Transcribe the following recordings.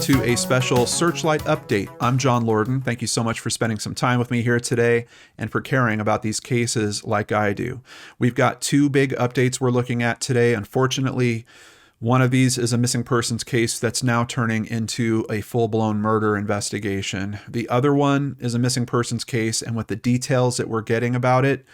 welcome to a special Searchlight update. I'm John Lorden. Thank you so much for spending some time with me here today and for caring about these cases like I do. We've got two big updates we're looking at today. Unfortunately, one of these is a missing persons case that's now turning into a full-blown murder investigation. The other one is a missing persons case, and with the details that we're getting about it,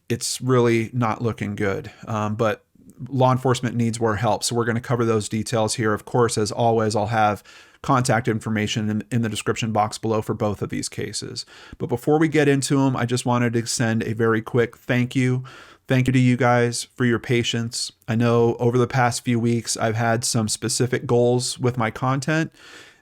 it's really not looking good. But law enforcement needs more help, so we're going to cover those details here. Of course, as always, I'll have contact information in the description box below for both of these cases. But before we get into them, I just wanted to send a very quick thank you. Thank you to you guys for your patience. I know over the past few weeks, I've had some specific goals with my content.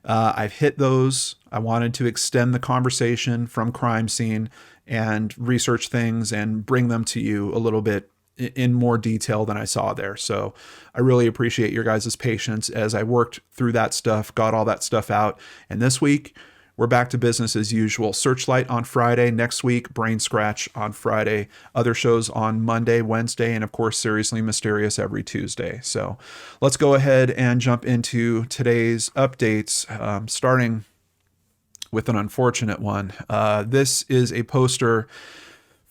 I've hit those. I wanted to extend the conversation from crime scene and research things and bring them to you a little bit in more detail than I saw there. So I really appreciate your guys' patience as I worked through that stuff, got all that stuff out. And this week, we're back to business as usual. Searchlight on Friday. Next week, Brainscratch on Friday. Other shows on Monday, Wednesday, and of course, Seriously Mysterious every Tuesday. So let's go ahead and jump into today's updates, starting with an unfortunate one. This is a poster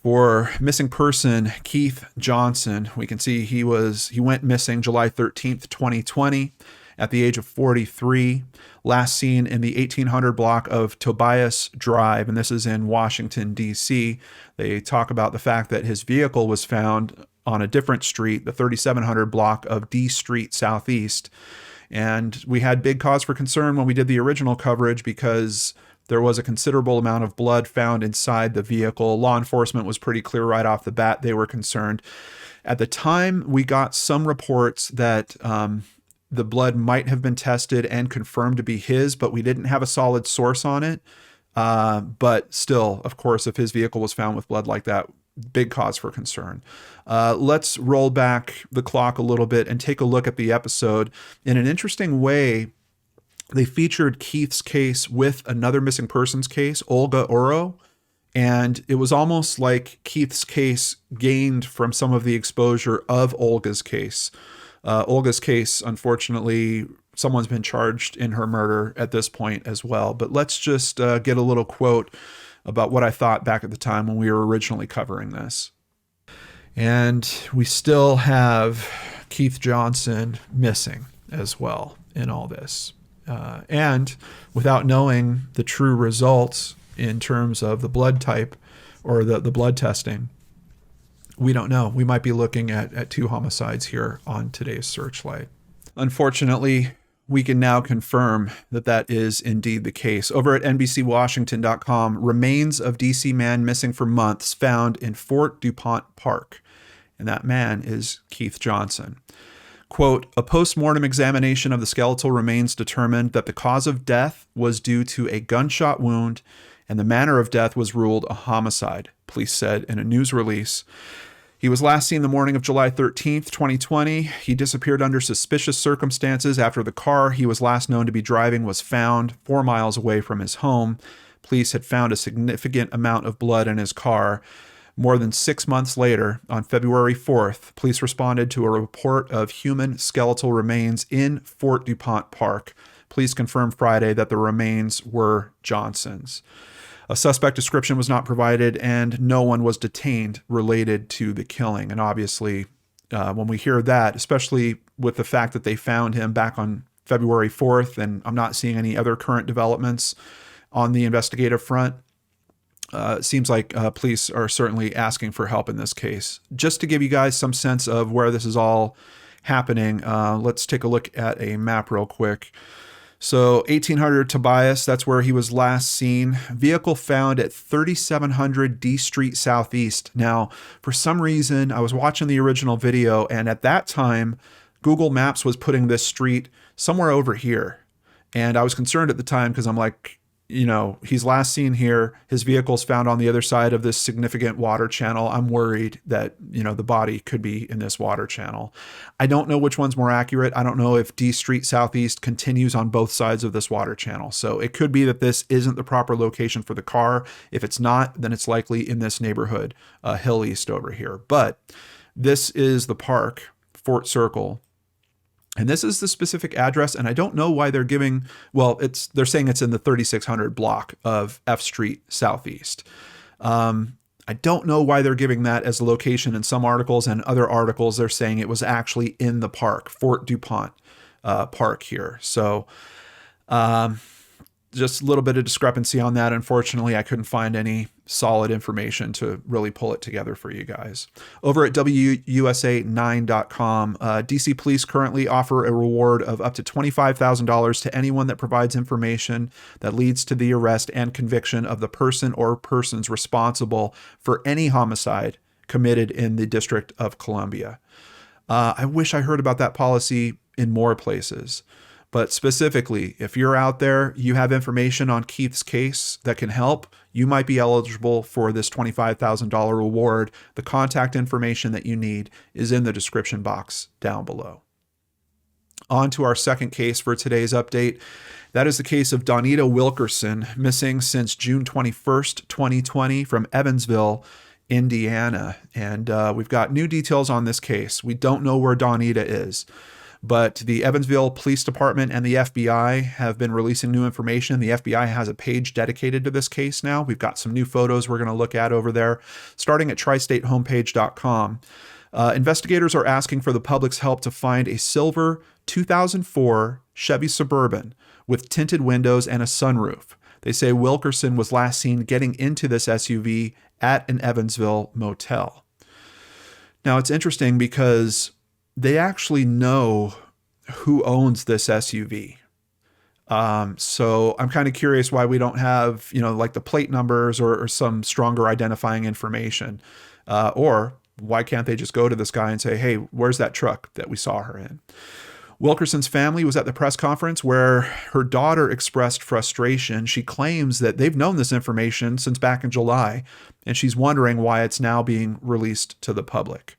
for missing person Keith Johnson. We can see he went missing July 13th, 2020 at the age of 43. Last seen in the 1800 block of Tobias Drive, and this is in Washington, D.C. They talk about the fact that his vehicle was found on a different street, the 3700 block of D Street Southeast. And we had big cause for concern when we did the original coverage because there was a considerable amount of blood found inside the vehicle. Law enforcement was pretty clear right off the bat. They were concerned. At the time, we got some reports that the blood might have been tested and confirmed to be his, but we didn't have a solid source on it. But still, of course, if his vehicle was found with blood like that, big cause for concern. Let's roll back the clock a little bit and take a look at the episode. In an interesting way, they featured Keith's case with another missing persons case, Olga Oro, and it was almost like Keith's case gained from some of the exposure of Olga's case. Olga's case, unfortunately, someone's been charged in her murder at this point as well. But let's just get a little quote about what I thought back at the time when we were originally covering this. And we still have Keith Johnson missing as well in all this. And without knowing the true results in terms of the blood type or the blood testing, we don't know. We might be looking at two homicides here on today's Searchlight. Unfortunately, we can now confirm that that is indeed the case. Over at NBCWashington.com, remains of DC man missing for months found in Fort DuPont Park. And that man is Keith Johnson. Quote, a post-mortem examination of the skeletal remains determined that the cause of death was due to a gunshot wound and the manner of death was ruled a homicide, police said in a news release. He was last seen the morning of July 13th, 2020. He disappeared under suspicious circumstances after the car he was last known to be driving was found 4 miles away from his home. Police had found a significant amount of blood in his car. More than 6 months later, on February 4th, police responded to a report of human skeletal remains in Fort DuPont Park. Police confirmed Friday that the remains were Johnson's. A suspect description was not provided, and no one was detained related to the killing. And obviously, when we hear that, especially with the fact that they found him back on February 4th, and I'm not seeing any other current developments on the investigative front, it seems like police are certainly asking for help in this case. Just to give you guys some sense of where this is all happening, let's take a look at a map real quick. So 1800 Tobias, that's where he was last seen. Vehicle found at 3700 D Street Southeast. Now, for some reason, I was watching the original video, and at that time, Google Maps was putting this street somewhere over here. And I was concerned at the time because I'm like, you know, he's last seen here. His vehicle's found on the other side of this significant water channel. I'm worried that, you know, the body could be in this water channel. I don't know which one's more accurate. I don't know if D Street Southeast continues on both sides of this water channel. So it could be that this isn't the proper location for the car. If it's not, then it's likely in this neighborhood, Hill East over here. But this is the park, Fort Circle. And this is the specific address, and I don't know why they're giving, well, they're saying it's in the 3600 block of F Street Southeast. I don't know why they're giving that as a location in some articles, and other articles they're saying it was actually in the park, Fort DuPont Park here. So just a little bit of discrepancy on that. Unfortunately, I couldn't find any solid information to really pull it together for you guys. Over at WUSA9.com, DC Police currently offer a reward of up to $25,000 to anyone that provides information that leads to the arrest and conviction of the person or persons responsible for any homicide committed in the District of Columbia. I wish I heard about that policy in more places. But specifically, if you're out there, you have information on Keith's case that can help, you might be eligible for this $25,000 reward. The contact information that you need is in the description box down below. On to our second case for today's update. That is the case of Dawnita Wilkerson, missing since June 21st, 2020 from Evansville, Indiana. And we've got new details on this case. We don't know where Dawnita is. But the Evansville Police Department and the FBI have been releasing new information. The FBI has a page dedicated to this case now. We've got some new photos we're going to look at over there, starting at tristatehomepage.com. Investigators are asking for the public's help to find a silver 2004 Chevy Suburban with tinted windows and a sunroof. They say Wilkerson was last seen getting into this SUV at an Evansville motel. Now, it's interesting because they actually know who owns this SUV. So I'm kind of curious why we don't have, like the plate numbers or some stronger identifying information. Or why can't they just go to this guy and say, hey, where's that truck that we saw her in? Wilkerson's family was at the press conference where her daughter expressed frustration. She claims that they've known this information since back in July, and she's wondering why it's now being released to the public.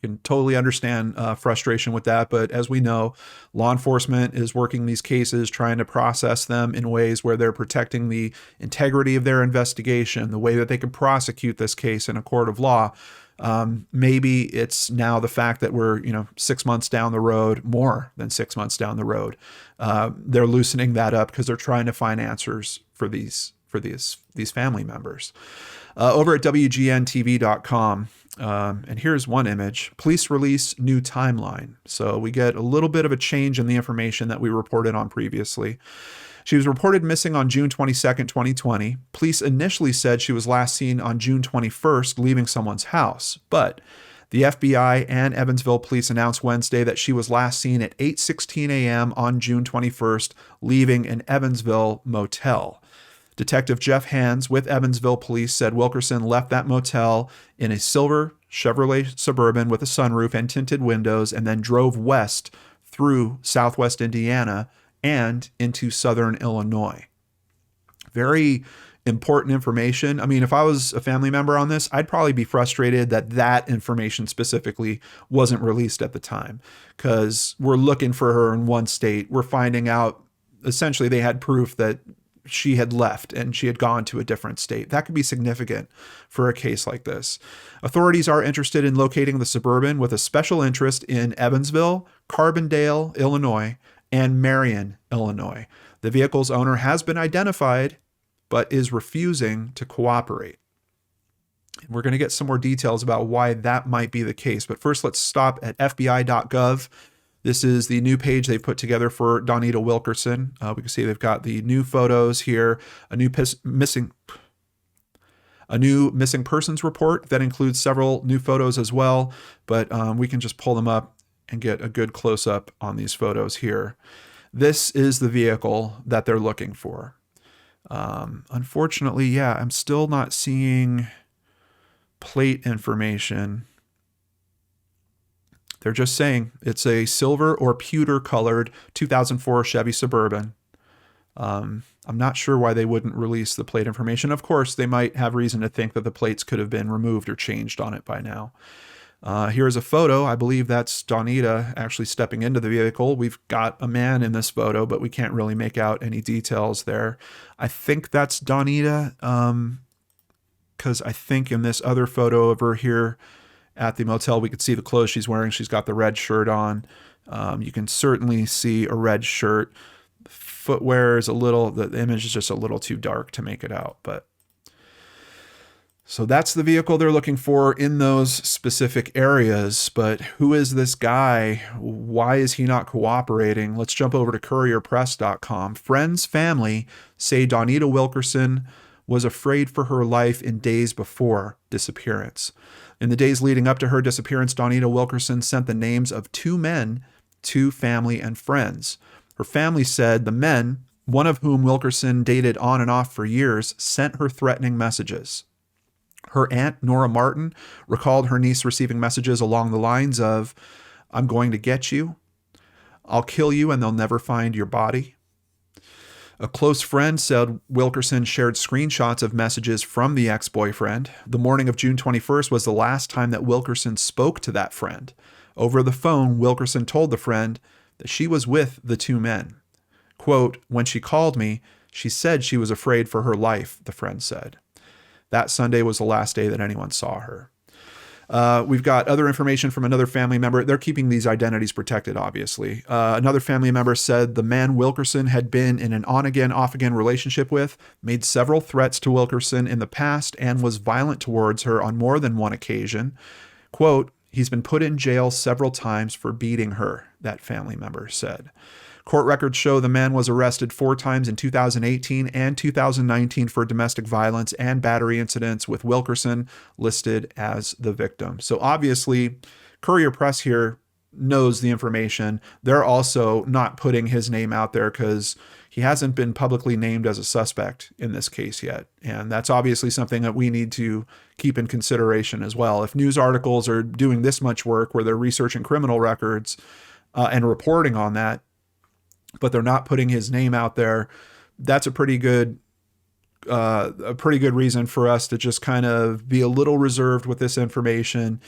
Can totally understand frustration with that, but as we know, law enforcement is working these cases, trying to process them in ways where they're protecting the integrity of their investigation, the way that they can prosecute this case in a court of law. Maybe it's now the fact that we're 6 months down the road, more than 6 months down the road. They're loosening that up because they're trying to find answers for these family members. Over at WGNTV.com. And here's one image. Police release new timeline. So we get a little bit of a change in the information that we reported on previously. She was reported missing on June 22nd, 2020. Police initially said she was last seen on June 21st, leaving someone's house. But the FBI and Evansville Police announced Wednesday that she was last seen at 8:16 a.m. on June 21st, leaving an Evansville motel. Detective Jeff Hands with Evansville Police said Wilkerson left that motel in a silver Chevrolet Suburban with a sunroof and tinted windows, and then drove west through southwest Indiana and into southern Illinois. Very important information. I mean, if I was a family member on this, I'd probably be frustrated that that information specifically wasn't released at the time, because we're looking for her in one state. We're finding out essentially they had proof that she had left and she had gone to a different state. That could be significant for a case like this. Authorities are interested in locating the Suburban with a special interest in Evansville, Carbondale, Illinois, and Marion, Illinois. The vehicle's owner has been identified, but is refusing to cooperate. We're going to get some more details about why that might be the case. But first, let's stop at FBI.gov. This is the new page they've put together for Dawnita Wilkerson. We can see they've got the new photos here, a new missing persons report that includes several new photos as well. But we can just pull them up and get a good close-up on these photos here. This is the vehicle that they're looking for. Unfortunately, yeah, I'm still not seeing plate information. They're just saying it's a silver or pewter colored 2004 Chevy Suburban. I'm not sure why they wouldn't release the plate information. Of course, they might have reason to think that the plates could have been removed or changed on it by now. Here's a photo. I believe that's Dawnita actually stepping into the vehicle. We've got a man in this photo, but we can't really make out any details there. I think that's Dawnita, because I think in this other photo of her here at the motel, we could see the clothes she's wearing. She's got the red shirt on. You can certainly see a red shirt. Footwear is the image is just a little too dark to make it out, but so that's the vehicle they're looking for in those specific areas. But who is this guy? Why is he not cooperating? Let's jump over to courierpress.com. Friends, family say Dawnita Wilkerson was afraid for her life in days before disappearance. In the days leading up to her disappearance, Dawnita Wilkerson sent the names of 2 men to family and friends. Her family said the men, one of whom Wilkerson dated on and off for years, sent her threatening messages. Her aunt, Nora Martin, recalled her niece receiving messages along the lines of, "I'm going to get you. I'll kill you and they'll never find your body." A close friend said Wilkerson shared screenshots of messages from the ex-boyfriend. The morning of June 21st was the last time that Wilkerson spoke to that friend. Over the phone, Wilkerson told the friend that she was with the 2 men. Quote, "When she called me, she said she was afraid for her life," the friend said. That Sunday was the last day that anyone saw her. We've got other information from another family member. They're keeping these identities protected, obviously. Another family member said the man Wilkerson had been in an on-again, off-again relationship with made several threats to Wilkerson in the past and was violent towards her on more than one occasion. Quote, "He's been put in jail several times for beating her," that family member said. Court records show the man was arrested 4 times in 2018 and 2019 for domestic violence and battery incidents, with Wilkerson listed as the victim. So obviously, Courier Press here knows the information. They're also not putting his name out there because he hasn't been publicly named as a suspect in this case yet. And that's obviously something that we need to keep in consideration as well. If news articles are doing this much work where they're researching criminal records and reporting on that, but they're not putting his name out there, that's a pretty good reason for us to just kind of be a little reserved with this information.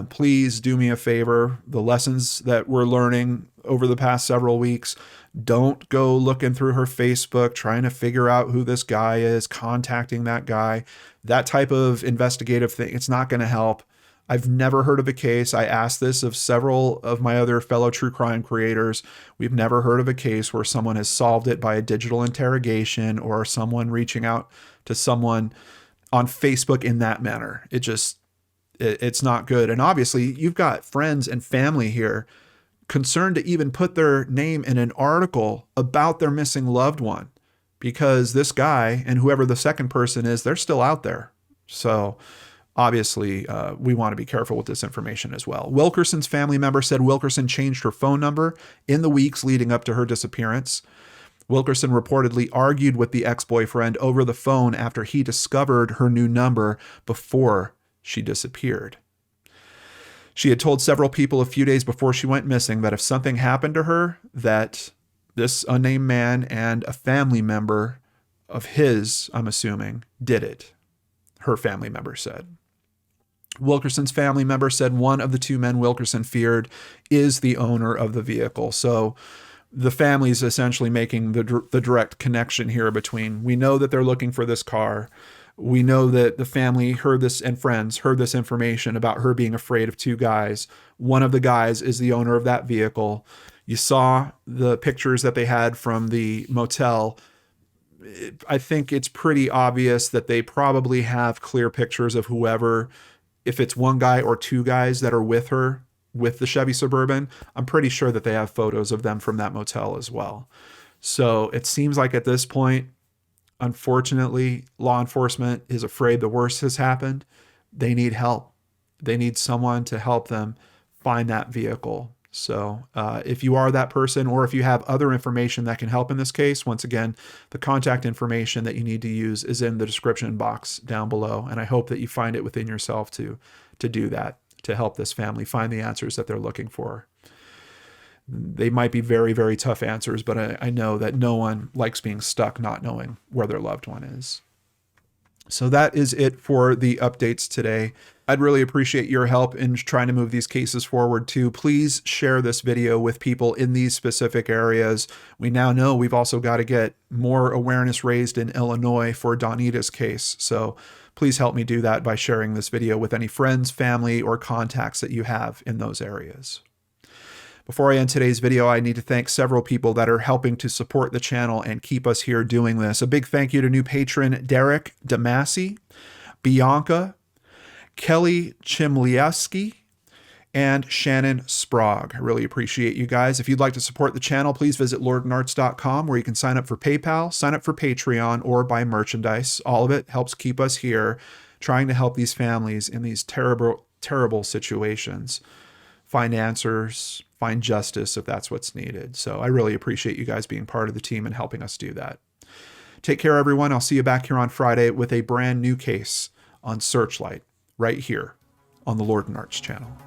Please do me a favor. The lessons that we're learning over the past several weeks, don't go looking through her Facebook, trying to figure out who this guy is, contacting that guy. That type of investigative thing, it's not going to help. I've never heard of a case. I asked this of several of my other fellow true crime creators. We've never heard of a case where someone has solved it by a digital interrogation or someone reaching out to someone on Facebook in that manner. It's not good. And obviously you've got friends and family here concerned to even put their name in an article about their missing loved one, because this guy and whoever the second person is, they're still out there. So obviously, we want to be careful with this information as well. Wilkerson's family member said Wilkerson changed her phone number in the weeks leading up to her disappearance. Wilkerson reportedly argued with the ex-boyfriend over the phone after he discovered her new number before she disappeared. She had told several people a few days before she went missing that if something happened to her, that this unnamed man and a family member of his, I'm assuming, did it, her family member said. Wilkerson's family member said one of the 2 men Wilkerson feared is the owner of the vehicle. So the family's essentially making the direct connection here between, we know that they're looking for this car. We know that the family heard this and friends heard this information about her being afraid of 2 guys. One of the guys is the owner of that vehicle. You saw the pictures that they had from the motel. I think it's pretty obvious that they probably have clear pictures of whoever, if it's 1 guy or 2 guys that are with her, with the Chevy Suburban. I'm pretty sure that they have photos of them from that motel as well. So it seems like at this point, unfortunately, law enforcement is afraid the worst has happened. They need help. They need someone to help them find that vehicle. So if you are that person, or if you have other information that can help in this case, once again, the contact information that you need to use is in the description box down below. And I hope that you find it within yourself to do that, to help this family find the answers that they're looking for. They might be very, very tough answers, but I know that no one likes being stuck not knowing where their loved one is. So that is it for the updates today. I'd really appreciate your help in trying to move these cases forward too. Please share this video with people in these specific areas. We now know we've also got to get more awareness raised in Illinois for Dawnita's case. So please help me do that by sharing this video with any friends, family, or contacts that you have in those areas. Before I end today's video, I need to thank several people that are helping to support the channel and keep us here doing this. A big thank you to new patron Derek Damasi, Bianca, Kelly Chimliewski, and Shannon Sprague. I really appreciate you guys. If you'd like to support the channel, please visit lordandarts.com, where you can sign up for PayPal, sign up for Patreon, or buy merchandise. All of it helps keep us here trying to help these families in these terrible, terrible situations. Find answers, find justice if that's what's needed. So I really appreciate you guys being part of the team and helping us do that. Take care, everyone. I'll see you back here on Friday with a brand new case on Searchlight right here on the Lord and Arts channel.